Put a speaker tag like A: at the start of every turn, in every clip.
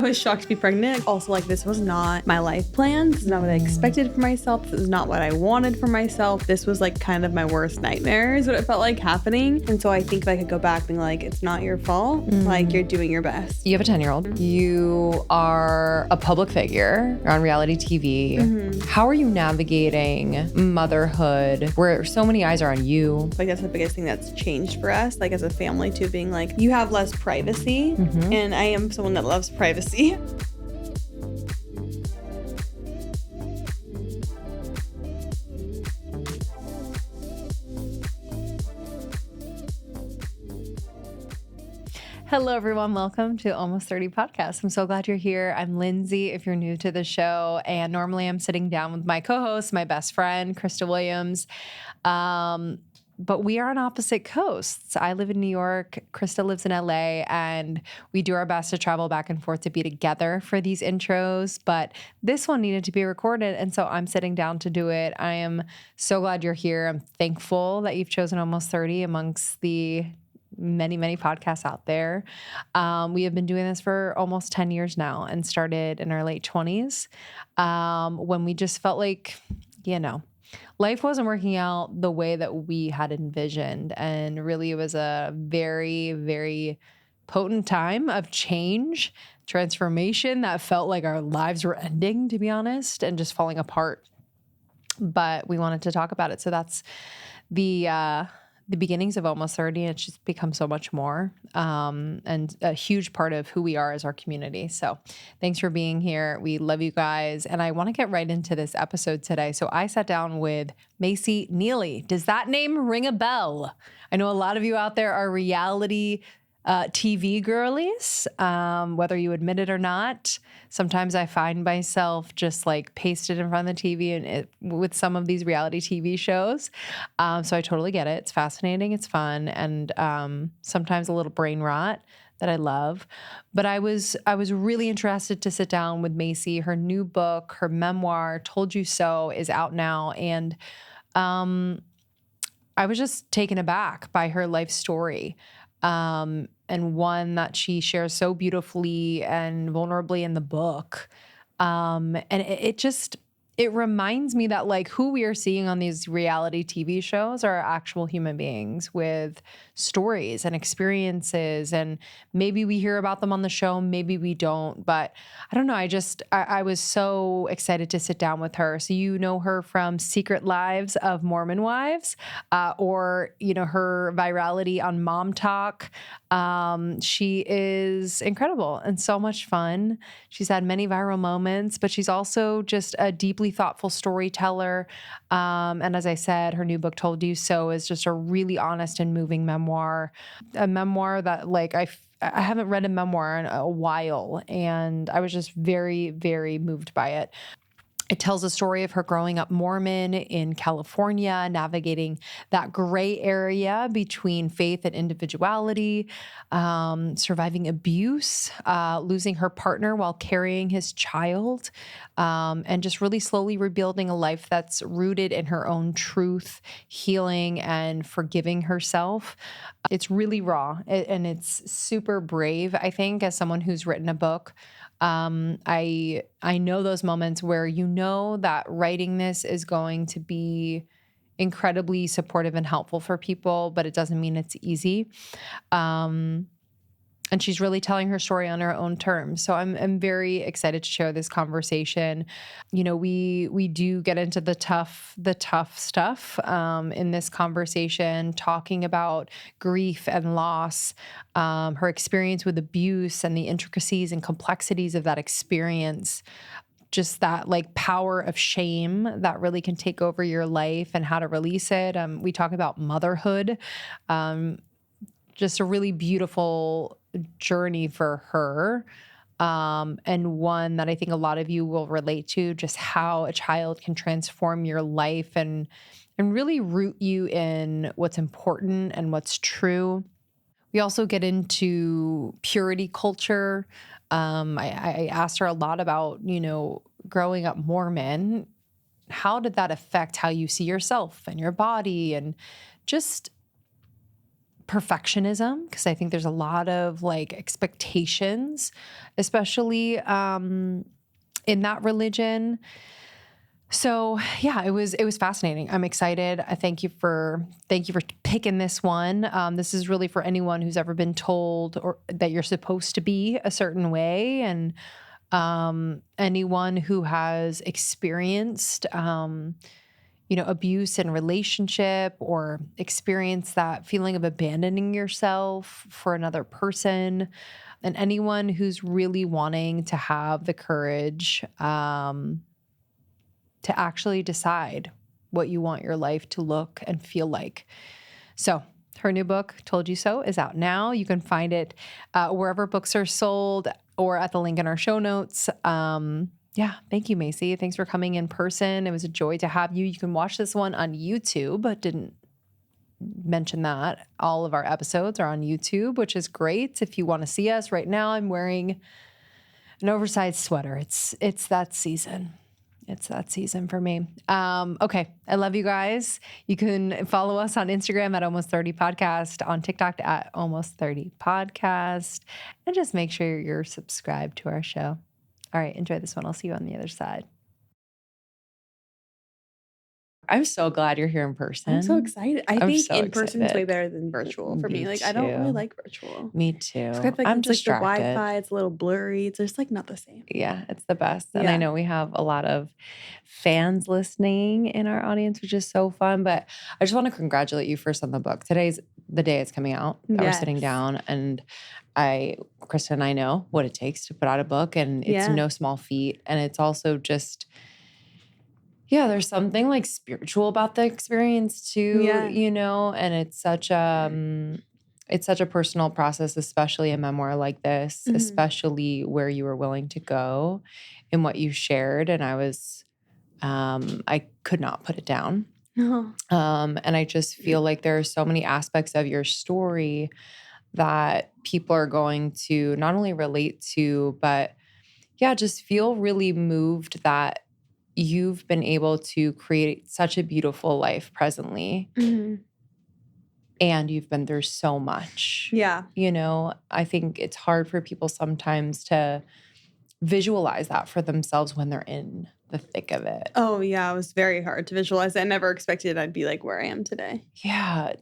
A: I was shocked to be pregnant. Also, like, this was not my life plan. This is not what I expected for myself. This is not what I wanted for myself. This was like kind of my worst nightmare is what it felt like happening. And so I think if I could go back being like, it's not your fault. Like, you're doing your best.
B: You have a 10-year-old. You are a public figure. You're on reality TV. How are you navigating motherhood where so many eyes are on you?
A: Like, that's the biggest thing that's changed for us, like as a family too, being like, you have less privacy. And I am someone that loves privacy.
B: Hello, everyone. Welcome to Almost 30 Podcast. I'm so glad you're here. I'm Lindsey, if you're new to the show. And normally I'm sitting down with my co-host, my best friend, Krista Williams. But we are on opposite coasts. I live in New York. Krista lives in LA. And we do our best to travel back and forth to be together for these intros. But this one needed to be recorded. And so I'm sitting down to do it. I am so glad you're here. I'm thankful that you've chosen Almost 30 amongst the many podcasts out there. We have been doing this for almost 10 years now and started in our late 20s when we just felt like, life wasn't working out the way that we had envisioned. And really, it was a very, very potent time of change, transformation that felt like our lives were ending, to be honest, and just falling apart. But we wanted to talk about it. So that's the beginnings of Almost 30, and it's just become so much more, and a huge part of who we are as our community. So thanks for being here. We love you guys. And I want to get right into this episode today. So I sat down with Mayci Neeley. Does that name ring a bell? I know a lot of you out there are reality TV girlies, whether you admit it or not. Sometimes I find myself just like pasted in front of the TV and with some of these reality TV shows. So I totally get it. It's fascinating. It's fun. And sometimes a little brain rot that I love. But I was really interested to sit down with Macy. Her new book, her memoir, Told You So, is out now. And I was just taken aback by her life story. And one that she shares so beautifully and vulnerably in the book. And it reminds me that like who we are seeing on these reality TV shows are actual human beings with stories and experiences. And maybe we hear about them on the show, maybe we don't, but I don't know. I was so excited to sit down with her. So you know her from Secret Lives of Mormon Wives, or, her virality on Mom Talk. She is incredible and so much fun. She's had many viral moments, but she's also just a deeply thoughtful storyteller. And as I said, her new book, Told You So, is just a really honest and moving memoir, a memoir that like I haven't read a memoir in a while, and I was just very, very moved by it. It tells a story of her growing up Mormon in California, navigating that gray area between faith and individuality, surviving abuse, losing her partner while carrying his child, and just really slowly rebuilding a life that's rooted in her own truth, healing, and forgiving herself. It's really raw and it's super brave, I think, as someone who's written a book. I know those moments where you know that writing this is going to be incredibly supportive and helpful for people, but it doesn't mean it's easy. And she's really telling her story on her own terms. So I'm very excited to share this conversation. We do get into the tough stuff in this conversation, talking about grief and loss, her experience with abuse and the intricacies and complexities of that experience. Just that like power of shame that really can take over your life and how to release it. We talk about motherhood, just a really beautiful journey for her, and one that I think a lot of you will relate to, just how a child can transform your life and really root you in what's important and what's true. We also get into purity culture. I asked her a lot about, growing up Mormon. How did that affect how you see yourself and your body, and just perfectionism, because I think there's a lot of like expectations, especially in that religion. So yeah, it was fascinating. I'm excited. I thank you for picking this one. This is really for anyone who's ever been told or that you're supposed to be a certain way, and anyone who has experienced abuse in relationship, or experienced that feeling of abandoning yourself for another person, and anyone who's really wanting to have the courage to actually decide what you want your life to look and feel like. So her new book, Told You So, is out now. You can find it wherever books are sold or at the link in our show notes. Yeah, thank you, Macy. Thanks for coming in person. It was a joy to have you. You can watch this one on YouTube, but didn't mention that. All of our episodes are on YouTube, which is great. If you want to see us right now, I'm wearing an oversized sweater. It's that season. It's that season for me. Okay. I love you guys. You can follow us on Instagram at Almost 30 Podcast, on TikTok at Almost 30 Podcast, and just make sure you're subscribed to our show. All right. Enjoy this one. I'll see you on the other side. I'm so glad you're here in person.
A: I'm so excited. I think
B: so
A: in person is way
B: excited.
A: better than virtual for me. Like, I don't really like virtual.
B: Me too.
A: I feel like
B: I'm
A: it's
B: distracted.
A: like the Wi-Fi, it's a little blurry. It's just like not the same.
B: Yeah, it's the best. And
A: Yeah.
B: I know we have a lot of fans listening in our audience, which is so fun. But I just want to congratulate you first on the book. Today's the day it's coming out. That we're sitting down, and Krista and I know what it takes to put out a book, and it's no small feat. And it's also just, there's something like spiritual about the experience too, and it's such a personal process, especially a memoir like this, especially where you were willing to go and what you shared. And I could not put it down. And I just feel like there are so many aspects of your story that people are going to not only relate to, but just feel really moved that you've been able to create such a beautiful life presently. And you've been through so much.
A: Yeah.
B: I think it's hard for people sometimes to visualize that for themselves when they're in the thick of it.
A: Oh, yeah. It was very hard to visualize. I never expected I'd be like where I am today.
B: Yeah.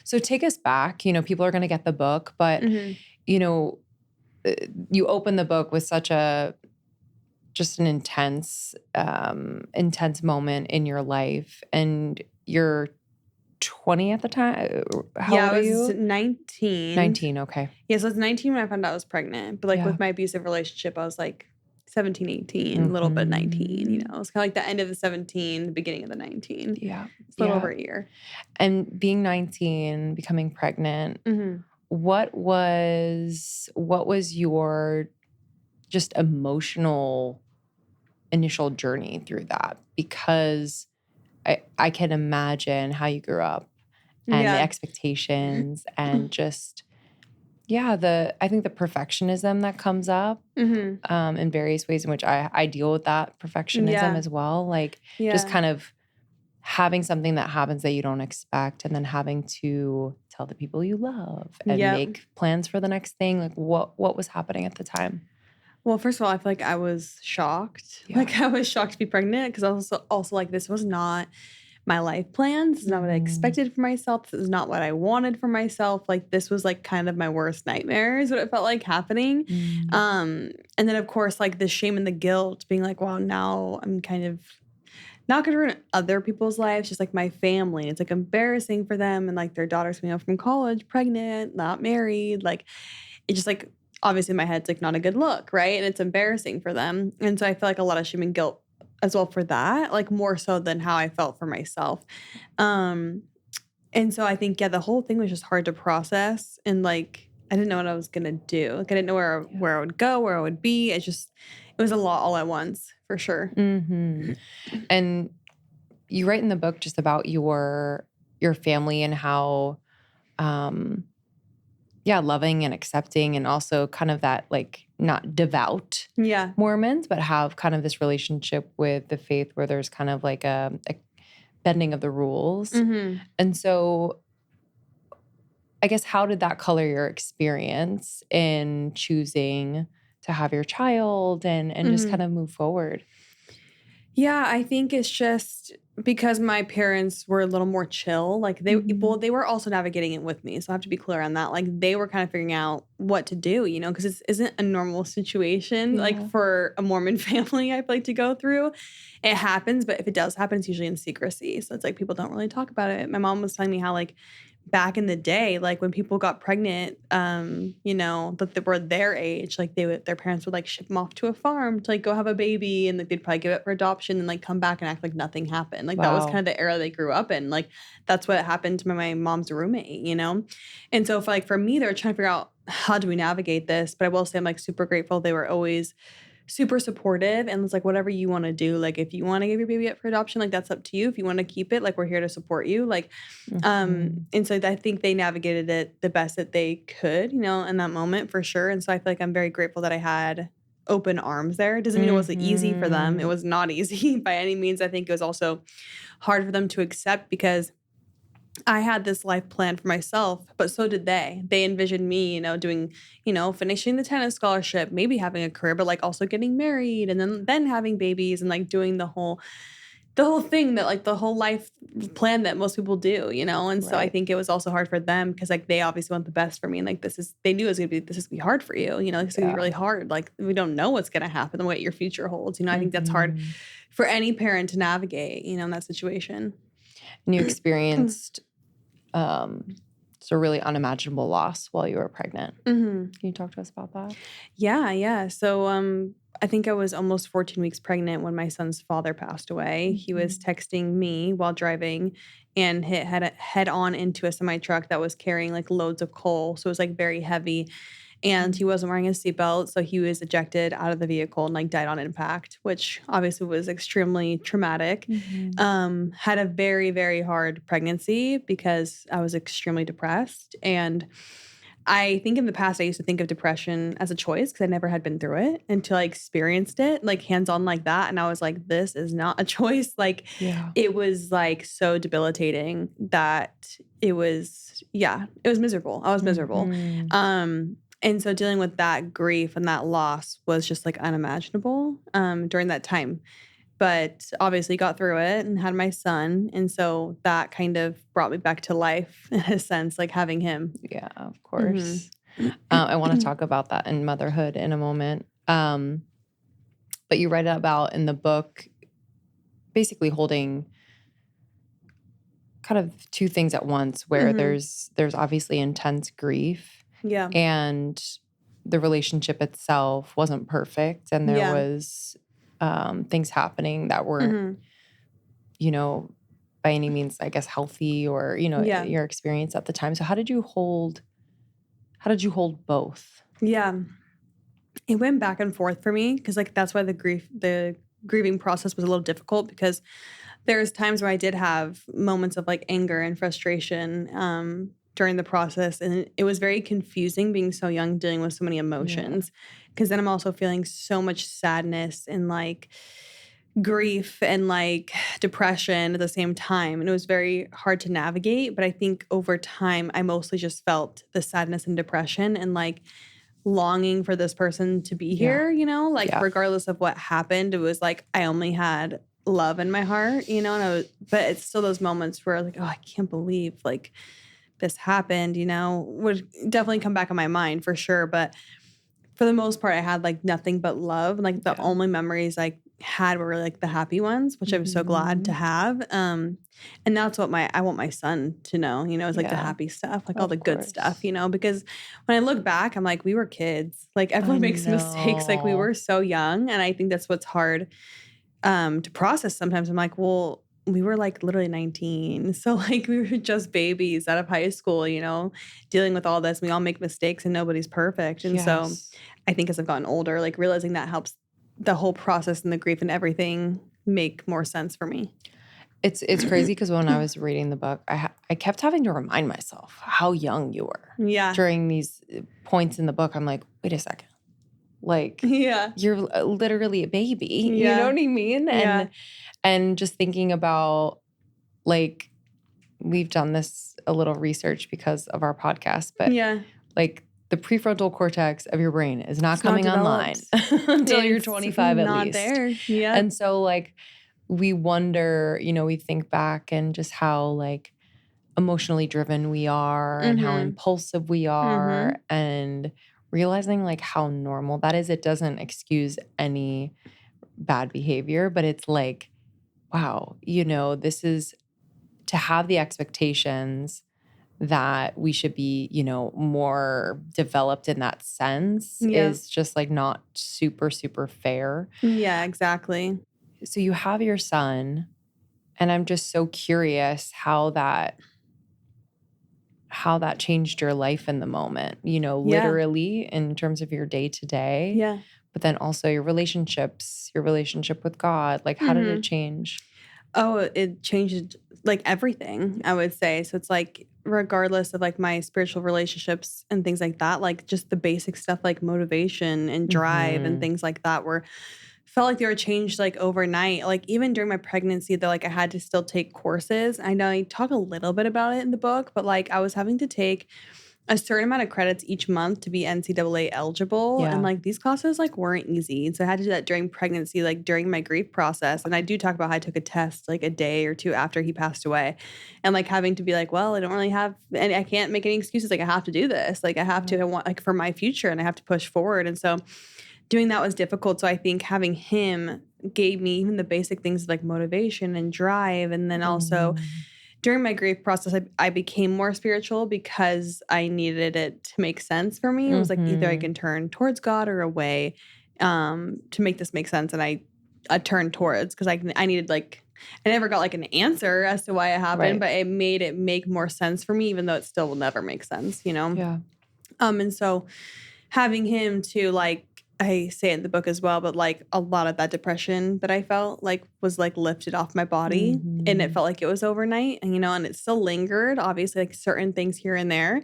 B: So take us back. People are going to get the book, but, you open the book with such just an intense moment in your life. And you're 20 at the time? How old are you?
A: 19.
B: 19, okay.
A: Yeah, so I was 19 when I found out I was pregnant. But with my abusive relationship, I was like 17, 18, a little bit 19, It was kind of like the end of the 17, the beginning of the 19.
B: Yeah.
A: It's a little over a year.
B: And being 19, becoming pregnant, what was your just emotional initial journey through that? Because I can imagine how you grew up and the expectations and just, I think the perfectionism that comes up in various ways in which I deal with that perfectionism as well. Like just kind of having something that happens that you don't expect, and then having to tell the people you love and make plans for the next thing. Like what was happening at the time?
A: Well, first of all, I feel like I was shocked. Yeah. Like I was shocked to be pregnant, because also like this was not my life plan. This is not what I expected for myself. This is not what I wanted for myself. Like this was like kind of my worst nightmare is what it felt like happening. And then of course like the shame and the guilt being like, wow, now I'm kind of not going to ruin other people's lives, just like my family. It's like embarrassing for them, and like their daughter's coming home from college, pregnant, not married. Like it just like, obviously in my head, it's like not a good look, right? And it's embarrassing for them. And so I feel like a lot of shame and guilt as well for that, like more so than how I felt for myself. And so I think, the whole thing was just hard to process. And like, I didn't know what I was going to do. Like I didn't know where I would go, where I would be. It was a lot all at once, for sure.
B: And you write in the book just about your family and how, loving and accepting, and also kind of that like not devout Mormons, but have kind of this relationship with the faith where there's kind of like a bending of the rules. And so I guess, how did that color your experience in choosing to have your child and just kind of move forward?
A: Yeah, I think it's just because my parents were a little more chill. Like they were also navigating it with me. So I have to be clear on that. Like they were kind of figuring out what to do, because it isn't a normal situation like for a Mormon family, I feel like, to go through. It happens, but if it does happen, it's usually in secrecy. So it's like people don't really talk about it. My mom was telling me how like back in the day, like when people got pregnant, that they were their age, like their parents would like ship them off to a farm to like go have a baby, and like they'd probably give it for adoption and like come back and act like nothing happened. Like that was kind of the era they grew up in. Like that's what happened to my mom's roommate. And so for me, they were trying to figure out how do we navigate this. But I will say I'm like super grateful. They were always super supportive and was like, whatever you want to do, like if you want to give your baby up for adoption, like that's up to you. If you want to keep it, like we're here to support you. Like and so I think they navigated it the best that they could, in that moment for sure. And so I feel like I'm very grateful that I had open arms there. It doesn't mean it wasn't easy for them. It was not easy by any means. I think it was also hard for them to accept because I had this life plan for myself, but so did they. They envisioned me, doing, finishing the tennis scholarship, maybe having a career, but like also getting married and then having babies and like doing the whole thing that like the whole life plan that most people do, And so I think it was also hard for them because like they obviously want the best for me. And like they knew it was gonna be hard for you, it's gonna be really hard. Like we don't know what's gonna happen, what your future holds. I think that's hard for any parent to navigate, in that situation.
B: And you experienced so really unimaginable loss while you were pregnant. Can you talk to us about that?
A: Yeah. So I think I was almost 14 weeks pregnant when my son's father passed away. He was texting me while driving and hit head on into a semi truck that was carrying like loads of coal. So it was like very heavy. And he wasn't wearing a seatbelt, so he was ejected out of the vehicle and like died on impact, which obviously was extremely traumatic. Had a very, very hard pregnancy because I was extremely depressed. And I think in the past I used to think of depression as a choice because I never had been through it until I experienced it like hands-on like that. And I was like, this is not a choice. Like it was like so debilitating that it was miserable. I was miserable. And so dealing with that grief and that loss was just like unimaginable during that time. But obviously got through it and had my son. And so that kind of brought me back to life in a sense, like having him.
B: Yeah, of course. I want to talk about that in motherhood in a moment. But you write about in the book basically holding kind of two things at once where there's obviously intense grief.
A: Yeah.
B: And the relationship itself wasn't perfect. And there was things happening that weren't, by any means, I guess, healthy or, your experience at the time. So how did you hold both?
A: Yeah. It went back and forth for me because like that's why the grieving process was a little difficult because there's times where I did have moments of like anger and frustration during the process. And it was very confusing being so young, dealing with so many emotions. Because then I'm also feeling so much sadness and like grief and like depression at the same time. And it was very hard to navigate. But I think over time, I mostly just felt the sadness and depression and like longing for this person to be here, regardless of what happened. It was like I only had love in my heart, but it's still those moments where like, oh, I can't believe like this happened, would definitely come back in my mind for sure. But for the most part, I had like nothing but love. And like the only memories I had were like the happy ones, which I was so glad to have. And that's what I want my son to know, is like the happy stuff, like all the good stuff, because when I look back, I'm like, we were kids. Like everyone makes mistakes. Like we were so young. And I think that's what's hard to process sometimes. I'm like, well, we were like literally 19. So like we were just babies out of high school, dealing with all this. We all make mistakes and nobody's perfect. And so I think as I've gotten older, like realizing that helps the whole process and the grief and everything make more sense for me.
B: It's crazy because when I was reading the book, I kept having to remind myself how young you were.
A: Yeah.
B: During these points in the book, I'm like, wait a second. Like, you're literally a baby. You know what I mean? And just thinking about, like, we've done this a little research because of our podcast, but
A: Yeah.
B: like the prefrontal cortex of your brain is not
A: It's
B: coming
A: not
B: online
A: developed.
B: until you're
A: It's
B: 25 at
A: not
B: least.
A: there. Yeah.
B: And so like we wonder, you know, we think back and just how like emotionally driven we are and how impulsive we are and realizing like how normal that is. It doesn't excuse any bad behavior, but it's like, wow, you know, this is to have the expectations that we should be, you know, more developed in that sense is just like not super, super fair.
A: Yeah, exactly.
B: So you have your son, and I'm just so curious how that changed your life in the moment, you know, literally in terms of your day to day.
A: Yeah.
B: But then also your relationships, your relationship with God. Like, how did it change?
A: Oh, it changed like everything, I would say. So it's like, regardless of like my spiritual relationships and things like that, like just the basic stuff like motivation and drive and things like that felt like they were changed like overnight. Like even during my pregnancy, though, like I had to still take courses. I know I talk a little bit about it in the book, but like I was having to take a certain amount of credits each month to be NCAA eligible. And like these classes like weren't easy. And so I had to do that during pregnancy, like during my grief process. And I do talk about how I took a test like a day or two after he passed away. And like having to be like, well, I don't really have and I can't make any excuses. Like I have to do this. Like I have to, I want like for my future and I have to push forward. And so doing that was difficult. So I think having him gave me even the basic things like motivation and drive. And then also during my grief process, I became more spiritual because I needed it to make sense for me. It was like either I can turn towards God or away to make this make sense. And I turned towards because I needed like, I never got like an answer as to why it happened, but it made it make more sense for me, even though it still will never make sense, you know?
B: Yeah.
A: And so having him to like, I say it in the book as well, but like a lot of that depression that I felt like was like lifted off my body and it felt like it was overnight and, you know, and it still lingered, obviously like certain things here and there.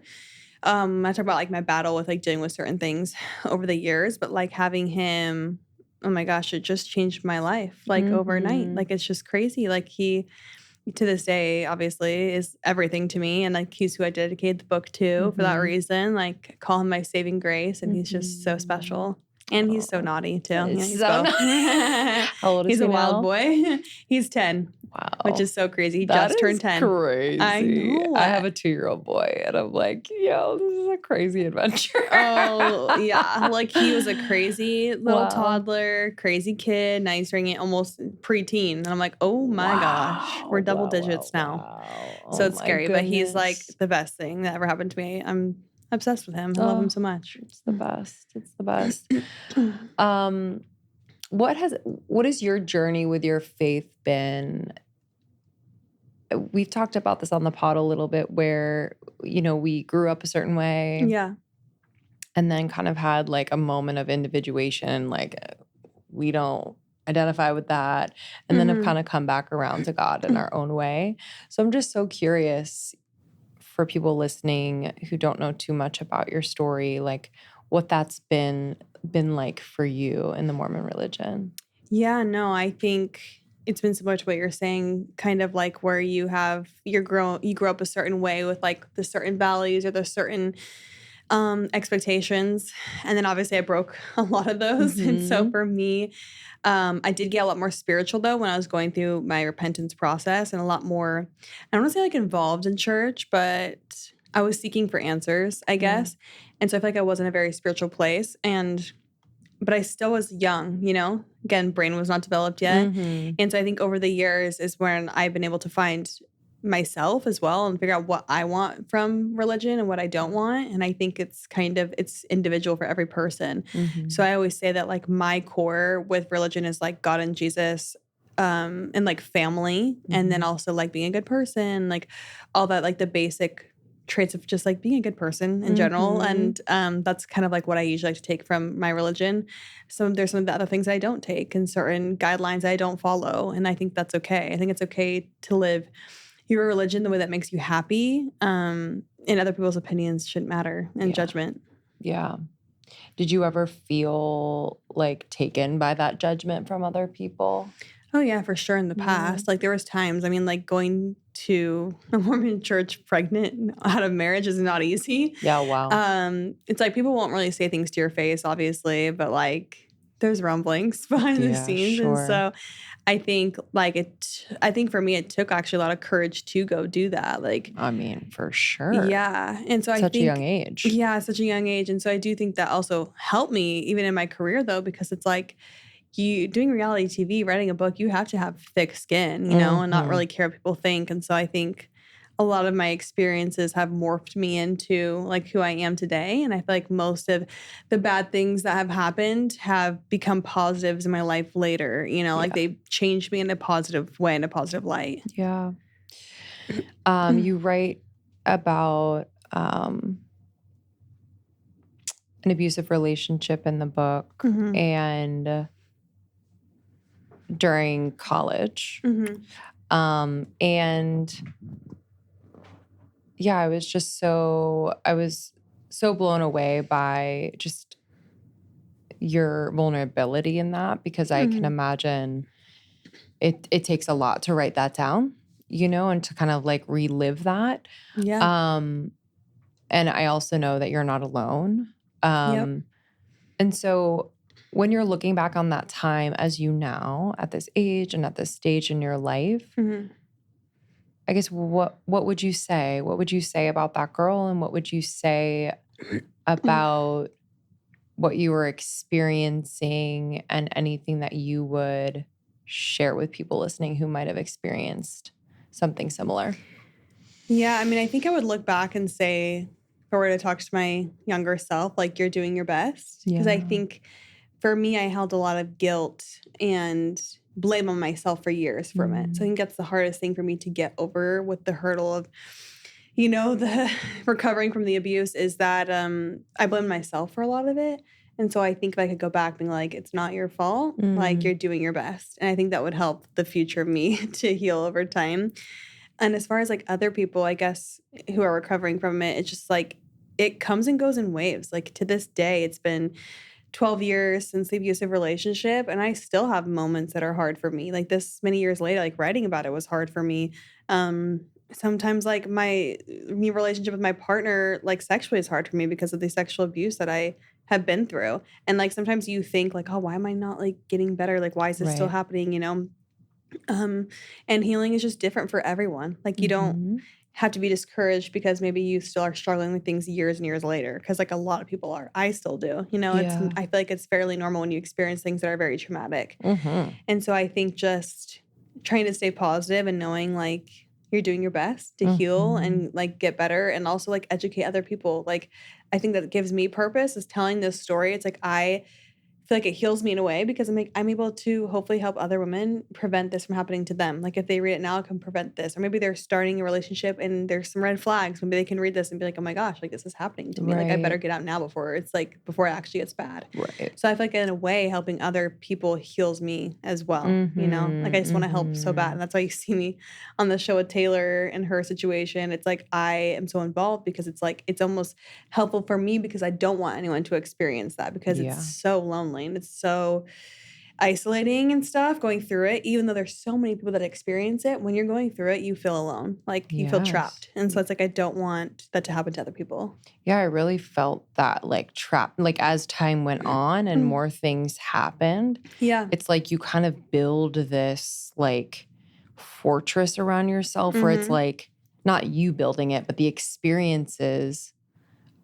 A: I talk about like my battle with like dealing with certain things over the years, but like having him, oh my gosh, it just changed my life like overnight. Like it's just crazy. Like he, to this day, obviously, is everything to me. And like he's who I dedicated the book to for that reason. Like call him my saving grace. And he's just so special. And he's so naughty too. Yeah, he's
B: so
A: both.
B: How old is
A: He's
B: he
A: a wild
B: now?
A: boy. He's 10.
B: Wow.
A: Which is so crazy. He
B: That
A: just turned
B: is
A: 10.
B: Crazy.
A: I know.
B: I have a 2-year-old boy and I'm like, yo, this is a crazy adventure.
A: Oh, yeah. Like he was a crazy little toddler, crazy kid. Now he's turning it almost preteen. And I'm like, oh my gosh, we're double digits now. So it's scary. But he's like the best thing that ever happened to me. I'm obsessed with him. I love him so much.
B: It's the best. It's the best. What has your journey with your faith been? We've talked about this on the pod a little bit where, you know, we grew up a certain way.
A: Yeah.
B: And then kind of had like a moment of individuation, like we don't identify with that. And then have kind of come back around to God in our own way. So I'm just so curious for people listening who don't know too much about your story, like what that's been like for you in the Mormon religion.
A: Yeah, no, I think it's been similar to what you're saying, kind of like where you grow up a certain way with like the certain values or the certain expectations. And then obviously I broke a lot of those. And so for me, I did get a lot more spiritual though when I was going through my repentance process and a lot more, I don't want to say like involved in church, but I was seeking for answers, I guess. And so I feel like I was in a very spiritual place but I still was young, you know? Again, brain was not developed yet. And so I think over the years is when I've been able to find myself as well and figure out what I want from religion and what I don't want. And I think it's individual for every person. So I always say that like my core with religion is like God and Jesus and like family. And then also like being a good person, like all that, like the basic traits of just like being a good person in general. And that's kind of like what I usually like to take from my religion. So there's some of the other things I don't take and certain guidelines I don't follow. And I think that's okay. I think it's okay to live your religion the way that makes you happy. And other people's opinions shouldn't matter and judgment.
B: Yeah. Did you ever feel like taken by that judgment from other people?
A: Oh yeah, for sure in the past. Like there was times, I mean, like going to a Mormon church pregnant out of marriage is not easy.
B: Yeah, wow.
A: It's like people won't really say things to your face, obviously, but like there's rumblings behind the
B: Yeah,
A: scenes. And
B: sure.
A: so I think I think for me, it took actually a lot of courage to go do that. Like,
B: I mean, for sure.
A: yeah. And so I
B: Such a
A: think,
B: young age.
A: yeah, such a young age. And so I do think that also helped me even in my career though, because it's like you doing reality TV, writing a book, you have to have thick skin, and not really care what people think. And so I think a lot of my experiences have morphed me into like who I am today. And I feel like most of the bad things that have happened have become positives in my life later, like they changed me in a positive way, in a positive light.
B: Yeah. You write about an abusive relationship in the book and during college. And yeah, I was so blown away by just your vulnerability in that, because I can imagine it takes a lot to write that down, and to kind of like relive that.
A: Yeah.
B: And I also know that you're not alone. And so when you're looking back on that time as you now at this age and at this stage in your life, I guess what would you say? What would you say about that girl, and what would you say about what you were experiencing, and anything that you would share with people listening who might have experienced something similar?
A: Yeah, I mean, I think I would look back and say, if I were to talk to my younger self, like, you're doing your best. Because I think for me, I held a lot of guilt and blame on myself for years from it. So I think that's the hardest thing for me to get over with the hurdle of, the recovering from the abuse, is that I blame myself for a lot of it. And so I think if I could go back being like, it's not your fault, like, you're doing your best. And I think that would help the future me to heal over time. And as far as like other people, I guess, who are recovering from it, it's just like it comes and goes in waves. Like to this day, it's been 12 years since the abusive relationship, and I still have moments that are hard for me. Like this many years later, like writing about it was hard for me. Sometimes like my new relationship with my partner, like sexually, is hard for me because of the sexual abuse that I have been through. And like sometimes you think like, oh, why am I not like getting better? Like why is this still happening? And healing is just different for everyone. Like you don't have to be discouraged because maybe you still are struggling with things years and years later. Cause like a lot of people are, I still do, I feel like it's fairly normal when you experience things that are very traumatic. And so I think just trying to stay positive and knowing like you're doing your best to heal and like get better, and also like educate other people. Like I think that gives me purpose, is telling this story. It's like I feel like it heals me in a way because I'm able to hopefully help other women prevent this from happening to them. Like if they read it now, it can prevent this. Or maybe they're starting a relationship and there's some red flags. Maybe they can read this and be like, oh my gosh, like this is happening to me. Like I better get out now before it actually gets bad. So I feel like in a way, helping other people heals me as well. Like I just want to help so bad. And that's why you see me on the show with Taylor and her situation. It's like I am so involved because it's like it's almost helpful for me because I don't want anyone to experience that, because it's so lonely. And it's so isolating and stuff going through it, even though there's so many people that experience it. When you're going through it, you feel alone, like you feel trapped. And so it's like I don't want that to happen to other people.
B: Yeah, I really felt that like trapped, like as time went on and more things happened.
A: Yeah.
B: It's like you kind of build this like fortress around yourself where it's like not you building it, but the experiences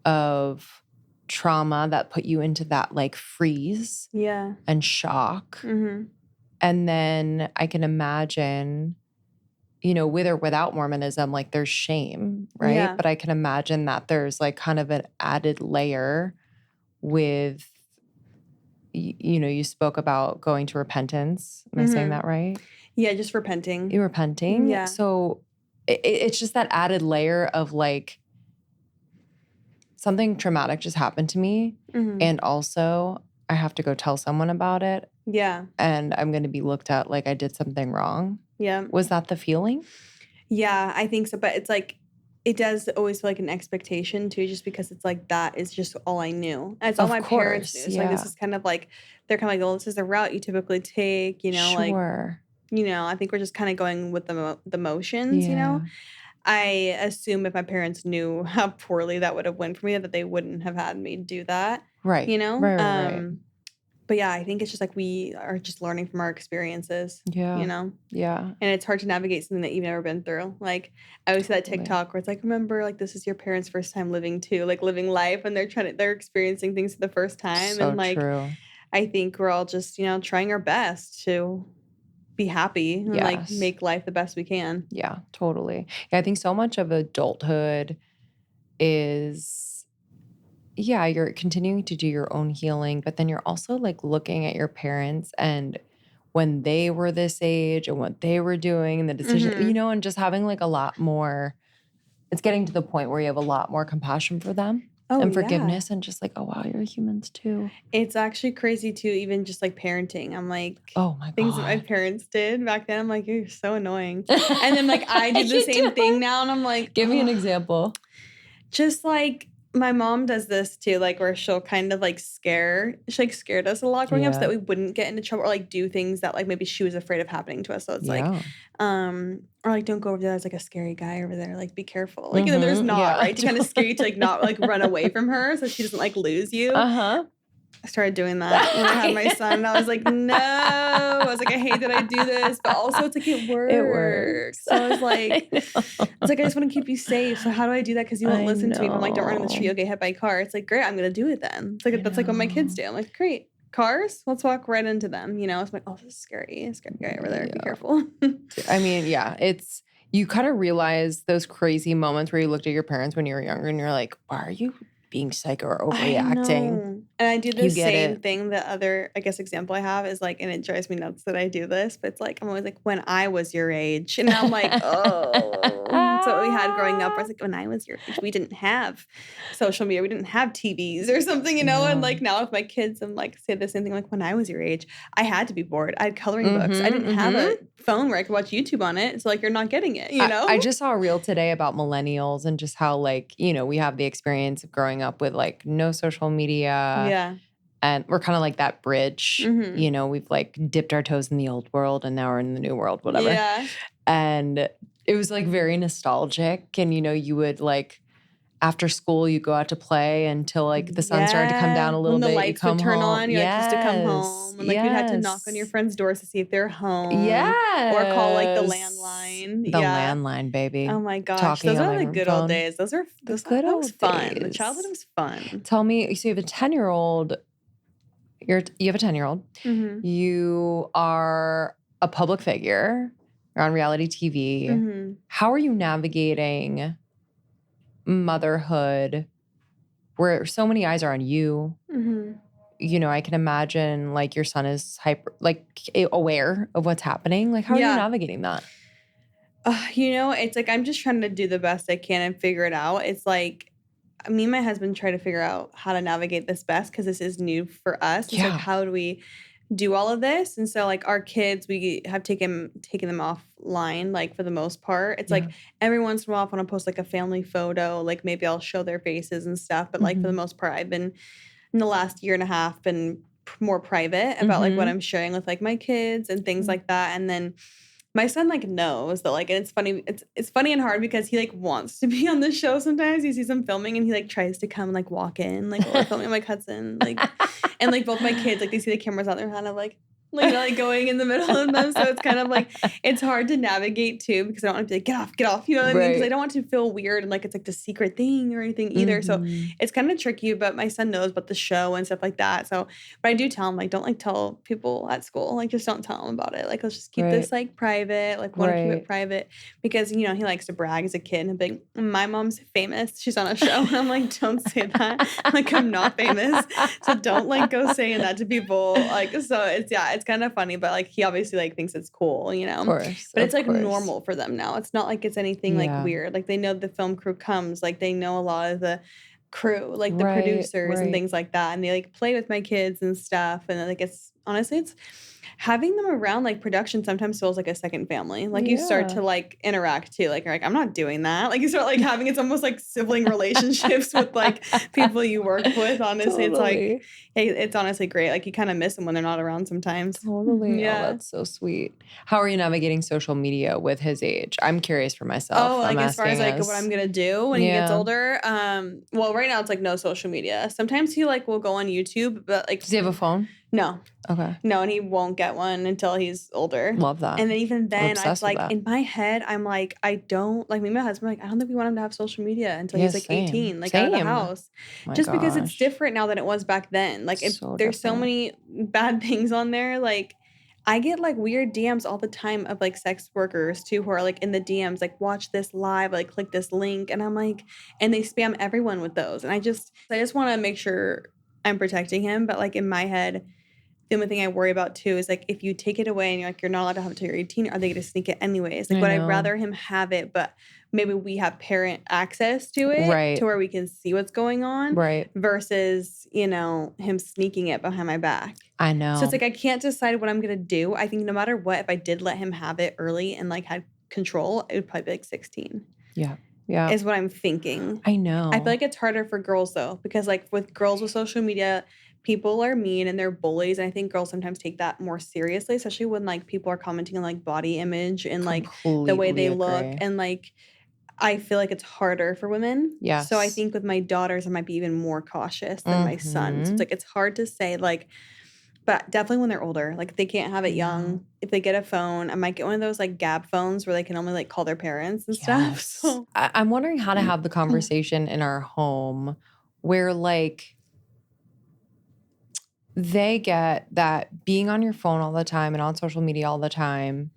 B: of trauma that put you into that like freeze and shock. And then I can imagine, with or without Mormonism, like there's shame, right?
A: Yeah.
B: But I can imagine that there's like kind of an added layer with, you spoke about going to repentance. Am I saying that right?
A: Yeah, just repenting.
B: You're repenting?
A: Yeah.
B: So it's just that added layer of like, something traumatic just happened to me. And also I have to go tell someone about it.
A: Yeah.
B: And I'm going to be looked at like I did something wrong.
A: Yeah.
B: Was that the feeling?
A: Yeah, I think so. But it's like, it does always feel like an expectation too, just because it's like, that is just all I knew. And it's all my parents knew. So like, this is kind of like, they're kind of like, well, this is the route you typically take, like.
B: Sure.
A: you know, I think we're just kind of going with the motions, you know.
B: Yeah.
A: I assume if my parents knew how poorly that would have went for me, that they wouldn't have had me do that,
B: Right.
A: you know?
B: Right.
A: But yeah, I think it's just like we are just learning from our experiences, you
B: Yeah.
A: know?
B: Yeah.
A: And it's hard to navigate something that you've never been through. Like, I always see that
B: Totally.
A: TikTok where it's like, remember, like, this is your parents' first time living too, like living life, and they're experiencing things for the first time.
B: So
A: And like,
B: true.
A: I think we're all just, you know, trying our best to be happy and like
B: Yes.
A: make life the best we can.
B: Yeah, totally. Yeah, I think so much of adulthood is, yeah, you're continuing to do your own healing, but then you're also like looking at your parents and when they were this age and what they were doing and the decision, you
A: Mm-hmm.
B: know, and just having like a lot more, it's getting to the point where you have a lot more compassion for them
A: Oh,
B: and
A: yeah.
B: forgiveness and just like, oh, wow, you're humans too.
A: It's actually crazy too, even just like parenting. I'm like,
B: Oh my
A: things that my
B: God.
A: parents did back then, I'm like, you're so annoying. And then like I do the same thing now, and I'm like,
B: Give me an
A: oh.
B: example.
A: Just like my mom does this too, like where she'll kind of like she like scared us a lot growing up so
B: Yeah.
A: that we wouldn't get into trouble or like do things that like maybe she was afraid of happening to us. So it's like,
B: Yeah.
A: or like don't go over there. There's like a scary guy over there. Like be careful. Like, and then there's not,
B: Yeah.
A: right? To kind of scare you to like not like run away from her so she doesn't like lose you.
B: Uh-huh.
A: I started doing that when I had my son. And I was like, no. I was like, I hate that I do this, but also it's like it works.
B: It works.
A: So I was like,
B: I
A: it's like I just want to keep you safe. So how do I do that? Because you won't
B: I
A: listen to me. If I'm like, don't run in the street,
B: know.
A: you'll get hit by a car. It's like, great, I'm gonna do it then. It's
B: I
A: like that's like what my kids
B: know.
A: do. I'm like, great, cars, let's walk right into them. You know, it's like, oh, this is scary. Scary guy over there. Be
B: Yeah.
A: careful.
B: I mean, yeah, it's you kind of realize those crazy moments where you looked at your parents when you were younger and you're like, why are you being psycho or
A: I
B: overreacting?
A: know. And I do the
B: You get
A: same
B: it.
A: thing. The other, I guess, example I have is like, and it drives me nuts that I do this, but it's like, I'm always like, when I was your age. And now I'm like, oh. So what we had growing up, I was like, when I was your age, we didn't have social media. We didn't have TVs or something, you know? And
B: No.
A: like now with my kids, I'm like, say the same thing. Like when I was your age, I had to be bored. I had coloring books. I didn't have a phone where I could watch YouTube on it. So like, you're not getting it, you know?
B: I just saw a reel today about millennials and just how like, you know, we have the experience of growing up with like no social media.
A: Yeah.
B: And we're kind of like that bridge,
A: Mhm.
B: you know, we've like dipped our toes in the old world and now we're in the new world, whatever.
A: Yeah.
B: And it was like very nostalgic. And, you know, you would like, after school, you go out to play until like the sun started to come down a little
A: when the
B: bit.
A: lights
B: You come
A: would turn
B: home.
A: on, you're like used to come home. And like you'd have to knock on your
B: Yes.
A: friends' doors to see if they're home.
B: Yes.
A: Or call like the landline.
B: The landline, baby.
A: Oh my gosh.
B: Talking
A: Those
B: on
A: are
B: my
A: the
B: room
A: good
B: phone.
A: old days. That was
B: old
A: fun. The
B: days.
A: childhood was fun.
B: Tell me, so you have a 10-year-old. You have a 10-year-old.
A: Mm-hmm.
B: You are a public figure. You're on reality TV.
A: Mm-hmm.
B: How are you navigating motherhood where so many eyes are on you?
A: Mm-hmm.
B: You know, I can imagine like your son is aware of what's happening. Like, how are you navigating that?
A: You know, it's like I'm just trying to do the best I can and figure it out. It's like me and my husband try to figure out how to navigate this best because this is new for us. It's like, how do we do all of this? And so like our kids, we have taken them offline, like for the most part. It's like every once in a while, if I want to post like a family photo, like maybe I'll show their faces and stuff. But like for the most part, I've been in the last year and a half been more private about like what I'm sharing with like my kids and things like that. And then my son like knows that like, and it's funny. It's funny and hard because he like wants to be on the show. Sometimes he sees them filming and he like tries to come and like walk in like while we're filming. I'm like, Hudson, like, and like both my kids like they see the cameras out there kind of like going in the middle of them. So it's kind of like it's hard to navigate too because I don't want to be like get off. You know what I mean? Because I don't want to feel weird and like it's like the secret thing or anything either. So it's kind of tricky. But my son knows about the show and stuff like that. So, but I do tell him like don't like tell people at school like just don't tell him about it. Like let's just keep this like private. Like want to keep it private because you know he likes to brag as a kid and be like, my mom's famous. She's on a show. And I'm like, don't say that. Like I'm not famous. So don't like go saying that to people. Like so it's kind of funny, but like he obviously like thinks it's cool, you know.
B: Of course,
A: but it's like normal for them now. It's not like it's anything like weird. Like they know the film crew comes, like they know a lot of the crew, like the producers and things like that, and they like play with my kids and stuff. And like honestly, it's having them around, like, production sometimes feels like a second family. Like, you start to, like, interact too. Like, you're like, I'm not doing that. Like, you start, like, having it's almost like sibling relationships with, like, people you work with. Honestly, it's like,
B: Totally.
A: hey, it's honestly great. Like, you kind of miss them when they're not around sometimes.
B: Totally. Oh,
A: Yeah.
B: that's so sweet. How are you navigating social media with his age? I'm curious for myself.
A: Oh, like
B: I'm
A: as far as
B: asking
A: like what I'm gonna do when he gets older. Well, right now it's like no social media. Sometimes he like will go on YouTube, but like
B: Does he have a phone?
A: no,
B: Okay.
A: no, and he won't get one until he's older.
B: Love that.
A: And then even then, I
B: obsessed with
A: like
B: that.
A: in my head, I'm like, I don't like me and my husband. Like, I don't think we want him to have social media until
B: Yeah,
A: he's like
B: same.
A: 18, like out of the
B: Same.
A: house.
B: My
A: Just because it's
B: gosh.
A: different now than it was back then. Like,
B: So
A: there's so
B: different.
A: many bad things on there. Like, I get like weird DMs all the time of like sex workers too, who are like in the DMs, like watch this live, like click this link, and I'm like, and they spam everyone with those, and I just want to make sure I'm protecting him, but like in my head, the only thing I worry about too is like if you take it away and you're like you're not allowed to have it until you're 18, are they going to sneak it anyways? Like, would I rather him have it, but maybe we have parent access to it,
B: Right.
A: to where we can see what's going on,
B: Right.
A: versus him sneaking it behind my back.
B: I know.
A: So it's like I can't decide what I'm gonna do. I think no matter what, if I did let him have it early and like had control, it would probably be like 16.
B: Yeah. Yeah.
A: Is what I'm thinking.
B: I know.
A: I feel like it's harder for girls though, because like with girls with social media, people are mean and they're bullies. And I think girls sometimes take that more seriously, especially when like people are commenting on like body image and like the way they look. And like I feel like it's harder for women.
B: Yes.
A: So I think with my daughters, I might be even more cautious than my son. So it's like it's hard to say like, but definitely when they're older, like if they can't have it young, if they get a phone, I might get one of those like Gab phones where they can only like call their parents and stuff. So
B: I'm wondering how to have the conversation in our home where like they get that being on your phone all the time and on social media all the time,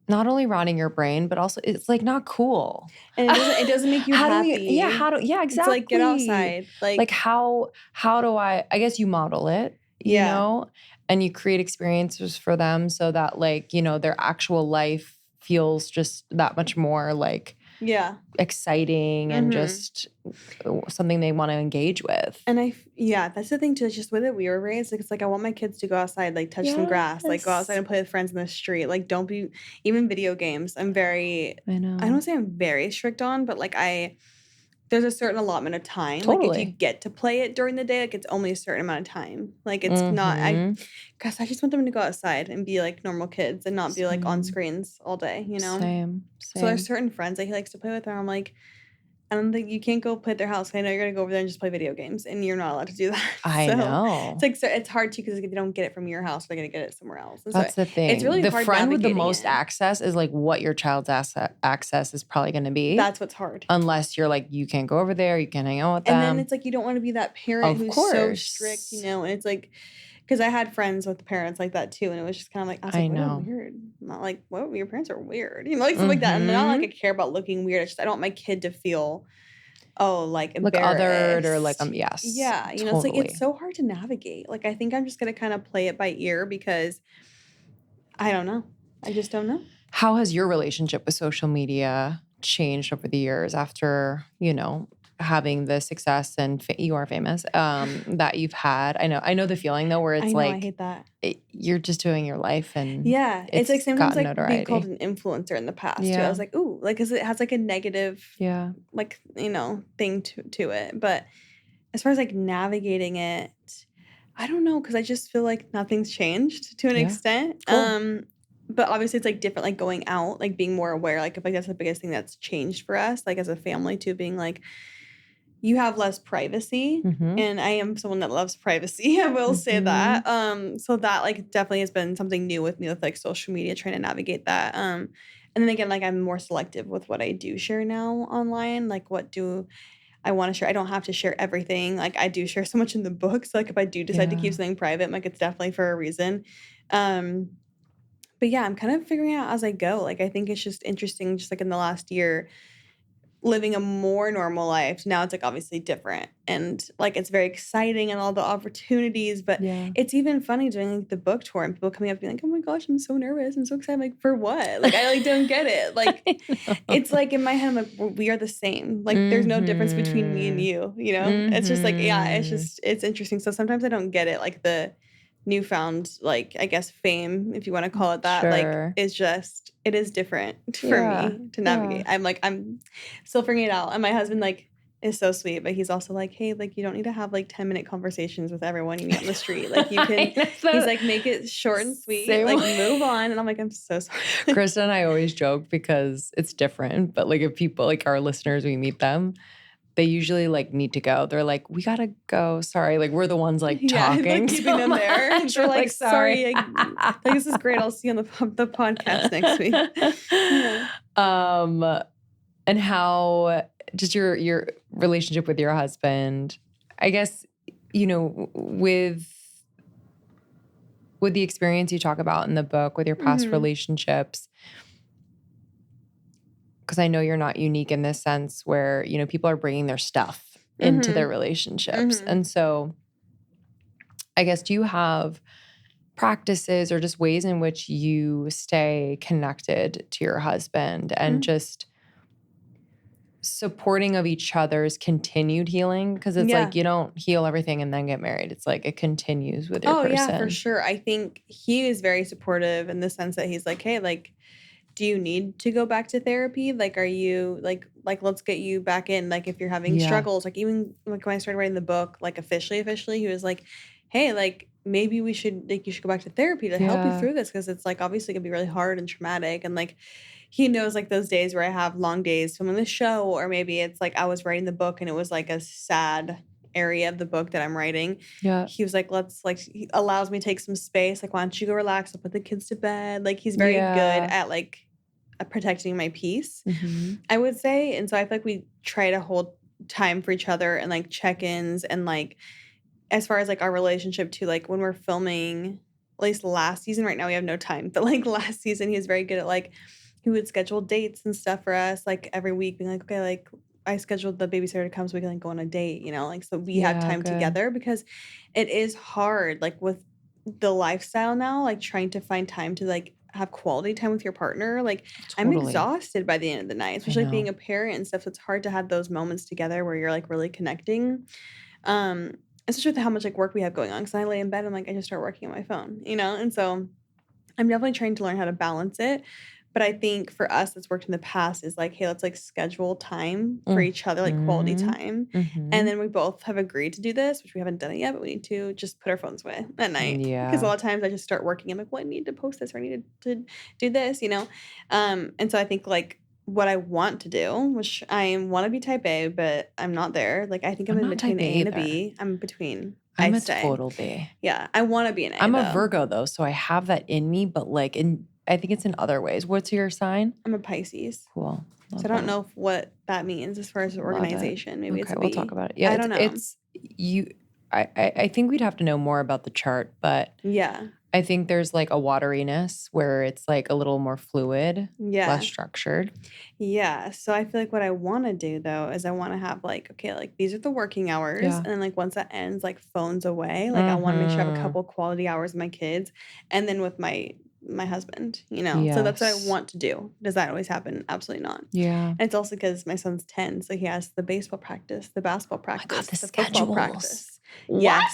B: not only rotting your brain, but also it's like not cool.
A: And it doesn't make you happy.
B: Exactly.
A: It's like get outside.
B: Like how do I guess you model it, you know, and you create experiences for them so that like, you know, their actual life feels just that much more like exciting and just something they want to engage with.
A: And that's the thing too. It's just the way that we were raised. Like, it's like I want my kids to go outside, like touch some grass, like go outside and play with friends in the street. Like, don't be even video games. I don't say I'm very strict on, but like there's a certain allotment of time.
B: Totally.
A: Like if you get to play it during the day, like it's only a certain amount of time. Like it's not. I just want them to go outside and be like normal kids and not be like on screens all day. You know.
B: Same.
A: So there's certain friends that he likes to play with, and I'm like, I don't think you can't go play at their house. I know you're gonna go over there and just play video games, and you're not allowed to do that.
B: I know.
A: It's like it's hard too because if they don't get it from your house, they're gonna get it somewhere else. And
B: that's the thing.
A: It's really
B: the
A: hard.
B: Friend with the most access is like what your child's access is probably going to be.
A: That's what's hard.
B: Unless you're like you can't go over there, you can't hang out with them.
A: And then it's like you don't want to be that parent who's so strict, you know. And it's like because I had friends with parents like that too, and it was just kind of like I was like, what weird. I'm not like, what? Your parents are weird, you know, like stuff like that. And not like I care about looking weird. It's just I don't want my kid to feel. Oh, like
B: othered or like yes.
A: Yeah, you know, it's like it's so hard to navigate. Like I think I'm just gonna kind of play it by ear because I don't know. I just don't know.
B: How has your relationship with social media changed over the years after, you know, having the success and you are famous that you've had? I know the feeling though where it's like
A: I hate that.
B: You're just doing your life and
A: it's like sometimes like
B: notoriety.
A: being called an influencer in the past too. I was like, ooh, like because it has like a negative like you know thing to it. But as far as like navigating it, I don't know because I just feel like nothing's changed to an extent.
B: Cool.
A: But obviously it's like different, like going out, like being more aware. Like I think that's the biggest thing that's changed for us, like as a family too, being like. You have less privacy, and I am someone that loves privacy. I will say that. So that like definitely has been something new with me with like social media, trying to navigate that. And then again, like I'm more selective with what I do share now online. Like what do I want to share? I don't have to share everything. Like I do share so much in the book. So like if I do decide to keep something private, like it's definitely for a reason. But yeah, I'm kind of figuring out as I go. Like I think it's just interesting, just like in the last year. Living a more normal life. Now it's like obviously different and like it's very exciting and all the opportunities, but it's even funny doing like the book tour and people coming up being like, oh my gosh, I'm so nervous. I'm so excited. I'm like, for what? Like, I like don't get it. Like, it's like in my head, I'm like, we are the same. Like there's no difference between me and you know? It's just like, it's interesting. So sometimes I don't get it. Like the newfound, like, I guess fame, if you want to call it that, like,
B: Sure.
A: is just, it is different for me to navigate. I'm still figuring it out. And my husband, like, is so sweet, but he's also like, hey, like, you don't need to have like 10-minute conversations with everyone you meet on the street. Like, you can, he's like, make it short and sweet, like, move on. And I'm like, I'm so sorry.
B: Krista and I always joke because it's different, but like if people, like our listeners, we meet them, they usually like need to go. They're like, we gotta go. Sorry. Like we're the ones like talking.
A: Like, keeping them there. And they're like, sorry.
B: Like,
A: this is great. I'll see you on the podcast next week.
B: And how just your relationship with your husband, I guess, you know, with the experience you talk about in the book with your past relationships, because I know you're not unique in this sense where, you know, people are bringing their stuff into their relationships. And so I guess, do you have practices or just ways in which you stay connected to your husband and just supporting of each other's continued healing? Because it's like you don't heal everything and then get married. It's like it continues with your person.
A: Yeah, for sure. I think he is very supportive in the sense that he's like, hey, like, do you need to go back to therapy? Like, are you like, let's get you back in. Like, if you're having struggles, like even like when I started writing the book, like officially, he was like, hey, like maybe you should go back to therapy to help you through this. Cause it's like, obviously it can be really hard and traumatic. And like, he knows like those days where I have long days filming the show, or maybe it's like I was writing the book and it was like a sad area of the book that I'm writing. He was like, he allows me to take some space. Like, why don't you go relax? I'll put the kids to bed. Like, he's very good at like protecting my peace, I would say. And so I feel like we try to hold time for each other and like check-ins, and like as far as like our relationship too, like when we're filming, at least last season, right now we have no time, but like last season he was very good at like, he would schedule dates and stuff for us like every week, being like, okay, like I scheduled the babysitter to come so we can like go on a date, you know, like so we have time together, because it is hard like with the lifestyle now, like trying to find time to like have quality time with your partner. Like I'm exhausted by the end of the night, especially being a parent and stuff. So it's hard to have those moments together where you're like really connecting. Especially with how much like work we have going on. Cause I lay in bed, I'm like, I just start working on my phone, you know? And so I'm definitely trying to learn how to balance it. But I think for us that's worked in the past is like, hey, let's like schedule time for each other, like quality time. And then we both have agreed to do this, which we haven't done it yet, but we need to just put our phones away at night. Because a lot of times I just start working. I'm like, well, I need to post this, or I need to do this, you know? And so I think like what I want to do, which I want to be type A, but I'm not there. Like I think I'm in between A and a B. I'm between.
B: I'm a total B.
A: Yeah, I want to be an A.
B: I'm a Virgo though, so I have that in me, but like I think it's in other ways. What's your sign?
A: I'm a Pisces.
B: Cool.
A: So I don't know what that means as far as organization. Maybe it's a B.
B: We'll talk about it. Yeah,
A: I don't know.
B: It's you. I think we'd have to know more about the chart, but I think there's like a wateriness where it's like a little more fluid, less structured.
A: Yeah. So I feel like what I want to do though is I want to have like, okay, like these are the working hours. And then like once that ends, like phones away. Like I want to make sure I have a couple quality hours with my kids, and then with my husband, you know? So that's what I want to do. Does that always happen? Absolutely not.
B: Yeah.
A: And it's also because my son's 10, so he has the baseball practice, the basketball practice,
B: the
A: football practice.
B: What?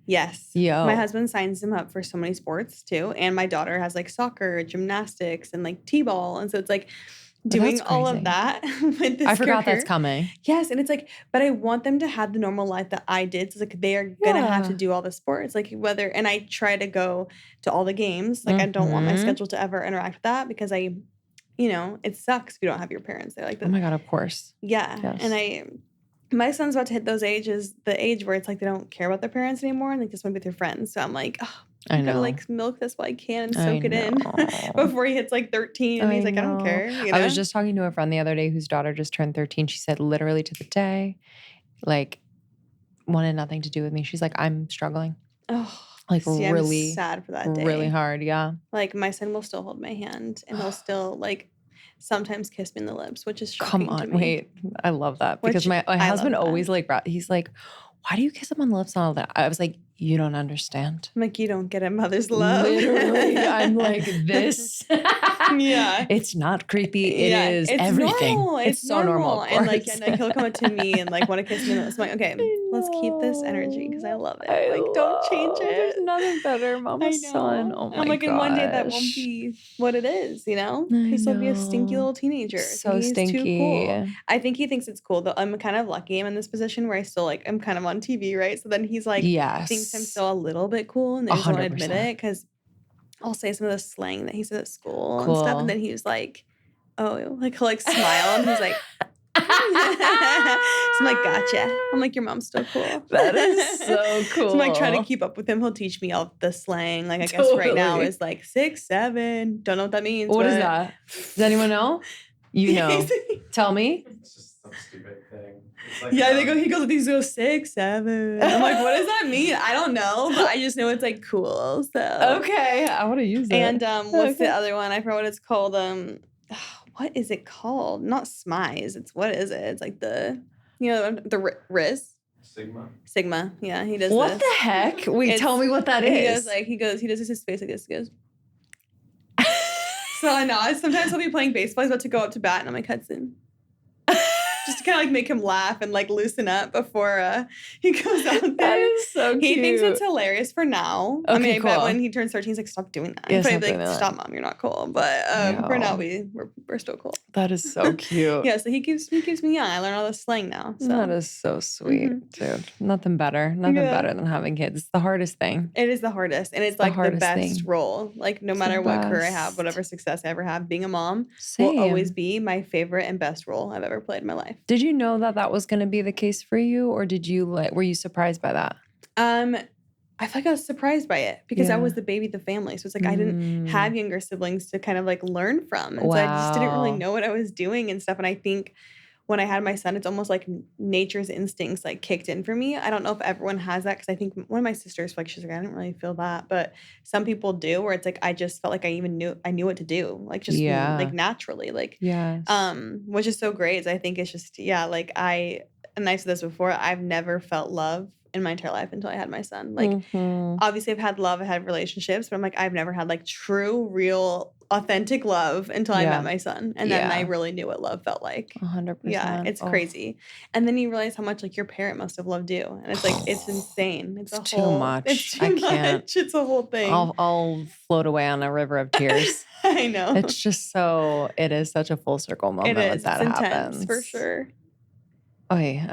A: Yes.
B: Yo.
A: My husband signs him up for so many sports too. And my daughter has like soccer, gymnastics, and like t-ball. And so it's like doing all of that with this
B: I forgot
A: career.
B: That's coming.
A: Yes. And it's like, but I want them to have the normal life that I did. So it's like they are going to have to do all the sports. Like whether, and I try to go to all the games. Like I don't want my schedule to ever interact with that, because I, you know, it sucks if you don't have your parents there. Like
B: oh my God, of course.
A: Yeah. Yes. And my son's about to hit the age where it's like they don't care about their parents anymore and they just want to be with their friends. So I'm like, oh, I'm gonna like milk this while I can and soak it in before he hits like 13. And he's like, I don't care. You know?
B: I was just talking to a friend the other day whose daughter just turned 13. She said literally to the day, like, wanted nothing to do with me. She's like, I'm struggling.
A: Oh,
B: like really
A: I'm sad for that day.
B: Really hard. Yeah.
A: Like my son will still hold my hand and he'll still like sometimes kiss me in the lips, which is shocking to me.
B: Wait. I love that because my husband always like, he's like, why do you kiss him on the lips and all that? I was like, you don't understand.
A: I'm like, you don't get a mother's love.
B: Literally, I'm like, this.
A: Yeah.
B: It's not creepy. It is
A: it's
B: everything.
A: Normal.
B: It's so normal. Of
A: And like,
B: course.
A: and like he'll come up to me and like want to kiss me. And I'm like, okay, let's keep this energy because I love it. Like, don't change it.
B: There's nothing better, mama's son. Oh my
A: I'm like,
B: gosh.
A: and one day that won't be what it is, you know? He'll be a stinky little teenager.
B: So
A: He's
B: stinky.
A: too cool. I think he thinks it's cool though. I'm kind of lucky I'm in this position where I still like I'm kind of on TV, right? So then he's like thinks I'm still a little bit cool and then he doesn't want to admit it because I'll say some of the slang that he said at school and stuff, and then he was like, oh, like he'll like smile and he's like, so I'm like, gotcha. I'm like, your mom's still cool.
B: That is so cool.
A: So I'm like trying to keep up with him. He'll teach me all the slang. Like I guess right now is like 6, 7. Don't know what that means.
B: What is that? Does anyone know? You know. Tell me.
C: It's just some stupid thing. Like,
A: he goes 6, 7. I'm like, what does that mean? I don't know, but I just know it's like cool. So
B: okay, I want to use it.
A: And what's the other one? I forgot what it's called. What is it called? Not smize. It's what is it? It's like the Riz. Sigma. Yeah, he does.
B: What the heck? Wait, tell me what that is.
A: He does his face like this. He goes. So I know sometimes he'll be playing baseball. He's about to go up to bat, and I'm like, Hudson. Just to kind of like make him laugh and like loosen up before he goes out there.
B: That is so cute.
A: He thinks it's hilarious for now.
B: Okay,
A: I mean,
B: cool.
A: I bet when he turns 13, he's like, stop doing that.
B: Yeah,
A: But I'd be like, stop, mom, you're not cool. But for now, we're still cool.
B: That is so cute.
A: Yeah, so he keeps me young. I learn all this slang now. So.
B: That is so sweet, dude. Nothing better. Nothing better than having kids. It's the hardest thing.
A: It is the hardest. And it's like the best role. Like no matter what career I have, whatever success I ever have, being a mom will always be my favorite and best role I've ever played in my life.
B: Did you know that was going to be the case for you, or were you surprised by that?
A: I feel like I was surprised by it because I was the baby of the family. So it's like I didn't have younger siblings to kind of like learn from. And so I just didn't really know what I was doing and stuff. And I think when I had my son, it's almost like nature's instincts like kicked in for me. I don't know if everyone has that because I think one of my sisters, like she's like, I didn't really feel that. But some people do where it's like I just felt like I knew what to do. Like just like naturally. Like which is so great. Is I think it's just and I said this before, I've never felt love in my entire life until I had my son. Like, obviously I've had love, I've had relationships, but I'm like, I've never had like true, real, authentic love until I met my son. And then I really knew what love felt like.
B: 100%.
A: Yeah, it's crazy. And then you realize how much like your parent must have loved you. And it's like, it's insane. It's
B: too much.
A: It's too much. It's a whole thing.
B: I'll float away on a river of tears.
A: I know.
B: It's just it is such a full circle moment when that
A: it's
B: happens.
A: Intense, for sure.
B: Okay.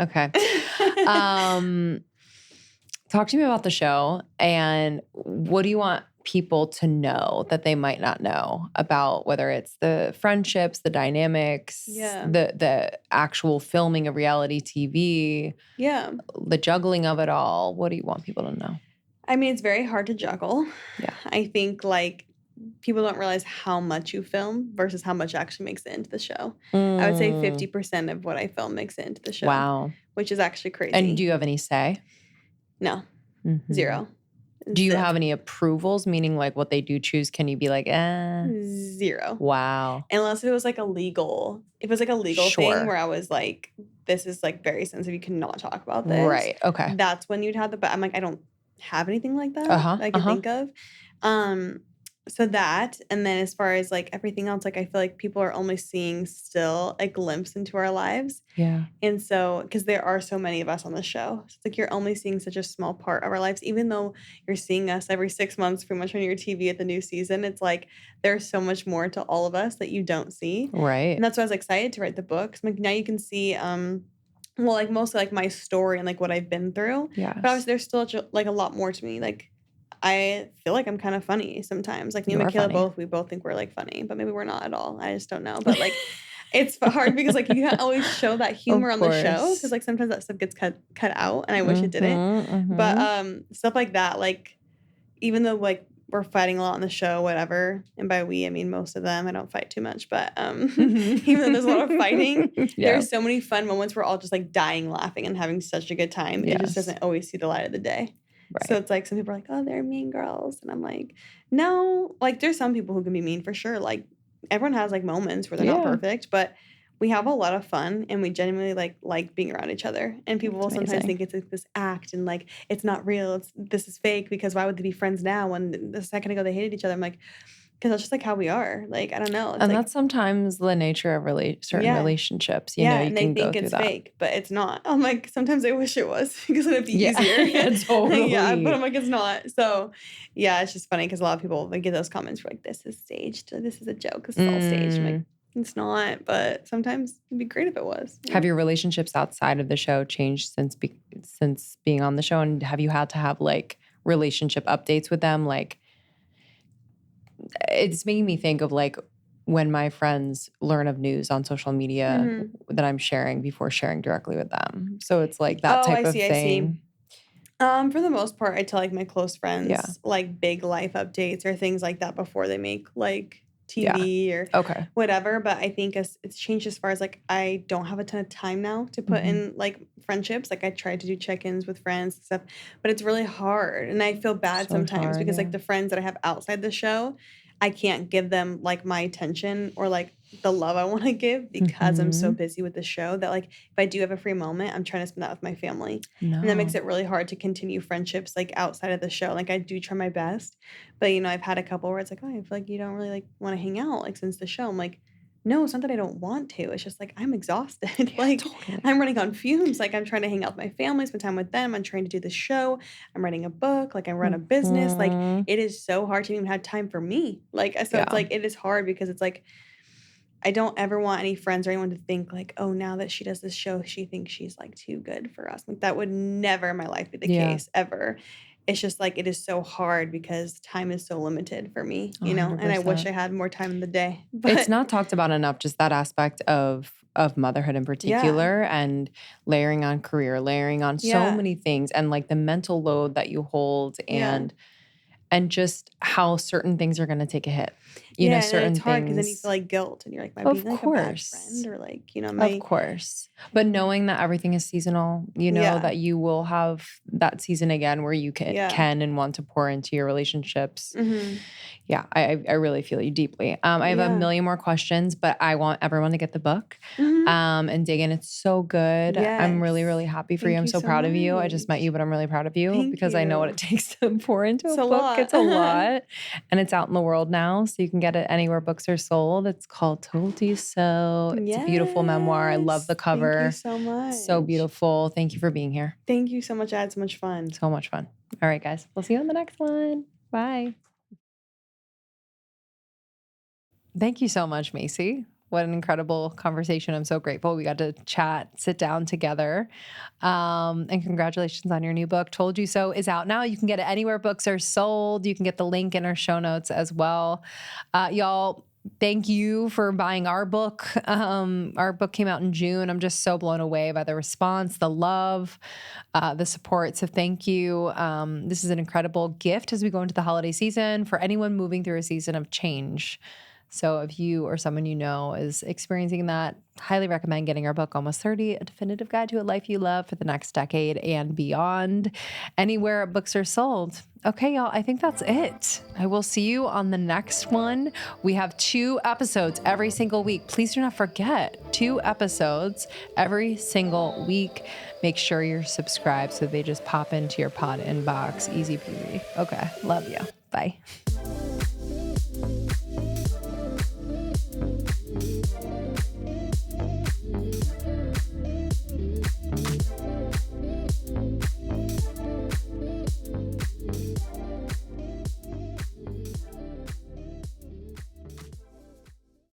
B: Talk to me about the show and what do you want people to know that they might not know about, whether it's the friendships, the dynamics, the actual filming of reality TV, the juggling of it all. What do you want people to know?
A: I mean, it's very hard to juggle.
B: Yeah.
A: I think like people don't realize how much you film versus how much actually makes it into the show. I would say 50% of what I film makes it into the show.
B: Wow.
A: Which is actually crazy.
B: And do you have any say?
A: No. Zero.
B: Do you have any approvals? Meaning like what they do choose, can you be like,
A: Zero.
B: Wow.
A: Unless it was like a legal thing where I was like, this is like very sensitive. You cannot talk about this.
B: Right. Okay.
A: That's when you'd have but I'm like, I don't have anything like that that I can think of. So that, and then as far as like everything else, like I feel like people are only seeing still a glimpse into our lives.
B: Yeah.
A: And so, because there are so many of us on the show, so it's like you're only seeing such a small part of our lives, even though you're seeing us every 6 months pretty much on your TV at the new season. It's like there's so much more to all of us that you don't see.
B: Right. And
A: that's why I was excited to write the book. Like now you can see, like mostly like my story and like what I've been through.
B: Yeah.
A: But obviously there's still like a lot more to me. Like I feel like I'm kind of funny sometimes. Like me and Michaela we both think we're like funny, but maybe we're not at all. I just don't know. But like it's hard because like you can't always show that humor on the show because like sometimes that stuff gets cut out and I wish it didn't. But stuff like that, like even though like we're fighting a lot on the show, whatever, and by we I mean most of them. I don't fight too much, but even though there's a lot of fighting, there's so many fun moments where we're all just like dying laughing and having such a good time. It just doesn't always see the light of the day. Right. So it's like some people are like, oh, they're mean girls. And I'm like, no, like there's some people who can be mean for sure. Like everyone has like moments where they're not perfect, but we have a lot of fun and we genuinely like being around each other. And people will
B: That's
A: sometimes
B: amazing.
A: think it's like this act and like it's not real. This is fake because why would they be friends now when the second ago they hated each other? I'm like, because that's just like how we are. Like, I don't know. It's
B: And
A: like,
B: that's sometimes the nature of certain
A: yeah.
B: relationships. You
A: Yeah,
B: know, you
A: and they
B: can go
A: think
B: through
A: it's
B: that.
A: fake, but it's not. I'm like, sometimes I wish it was because it'd be
B: Yeah.
A: easier.
B: Yeah, totally.
A: Yeah, but I'm like, it's not. So, yeah, it's just funny because a lot of people they get those comments for like, this is staged, this is a joke, this is all staged. I'm like, it's not, but sometimes it'd be great if it was.
B: Have your relationships outside of the show changed since being on the show? And have you had to have like relationship updates with them? Like, it's making me think of like when my friends learn of news on social media that I'm sharing before sharing directly with them. So it's like that type of thing.
A: For the most part, I tell like my close friends
B: Yeah.
A: like big life updates or things like that before they make like TV or
B: Okay.
A: whatever. But I think it's changed as far as like I don't have a ton of time now to put in like friendships. Like I tried to do check-ins with friends and stuff, but it's really hard. And I feel bad
B: So
A: sometimes
B: hard,
A: because
B: yeah.
A: like the friends that I have outside the show, I can't give them like my attention or like the love I want to give because I'm so busy with the show that like if I do have a free moment, I'm trying to spend that with my family. And that makes it really hard to continue friendships like outside of the show. Like I do try my best, but you know, I've had a couple where it's like, oh, I feel like you don't really like want to hang out like since the show. I'm like, no, it's not that I don't want to. It's just like I'm exhausted.
B: Yeah,
A: like
B: totally.
A: I'm running on fumes. Like I'm trying to hang out with my family, spend time with them. I'm trying to do the show. I'm writing a book. Like I run a business. Like it is so hard to even have time for me. Like so it's like it is hard because it's like I don't ever want any friends or anyone to think like, oh, now that she does this show, she thinks she's like too good for us. Like that would never in my life be the case ever. It's just like it is so hard because time is so limited for me, you know, and I wish
B: 100%.
A: I had more time in the day. But
B: It's not talked about enough, just that aspect of motherhood in particular and layering on career, layering on so many things and like the mental load that you hold and just how certain things are going to take a hit. You know, certain
A: and it's hard because then you
B: things.
A: feel like guilt and you're like, am I being like a bad friend or like, you know,
B: Of course. But knowing that everything is seasonal, you know, that you will have that season again where you can and want to pour into your relationships. Yeah, I really feel you deeply. I have a million more questions, but I want everyone to get the book and dig in. It's so good. I'm really, really happy for you. I'm so proud of you. I just met you, but I'm really proud of you because I know what it takes to pour into a book. It's a lot. And it's out in the world now, so you can get it anywhere books are sold. It's called Told You So. It's a beautiful memoir. I love the cover.
A: Thank you so much.
B: So beautiful. Thank you for being here.
A: Thank you so much. I had so much fun.
B: So much fun. All right, guys. We'll see you on the next one. Bye. Thank you so much, Macy. What an incredible conversation. I'm so grateful we got to chat, sit down together. And congratulations on your new book. Told You So is out now. You can get it anywhere books are sold. You can get the link in our show notes as well. Y'all, thank you for buying our book. Our book came out in June. I'm just so blown away by the response, the love, the support. So thank you. This is an incredible gift as we go into the holiday season for anyone moving through a season of change. So if you or someone you know is experiencing that, highly recommend getting our book, Almost 30, A Definitive Guide to a Life You Love for the Next Decade and Beyond, anywhere books are sold. Okay, y'all, I think that's it. I will see you on the next one. We have 2 episodes every single week. Please do not forget, 2 episodes every single week. Make sure you're subscribed so they just pop into your pod inbox. Easy peasy. Okay, love you. Bye.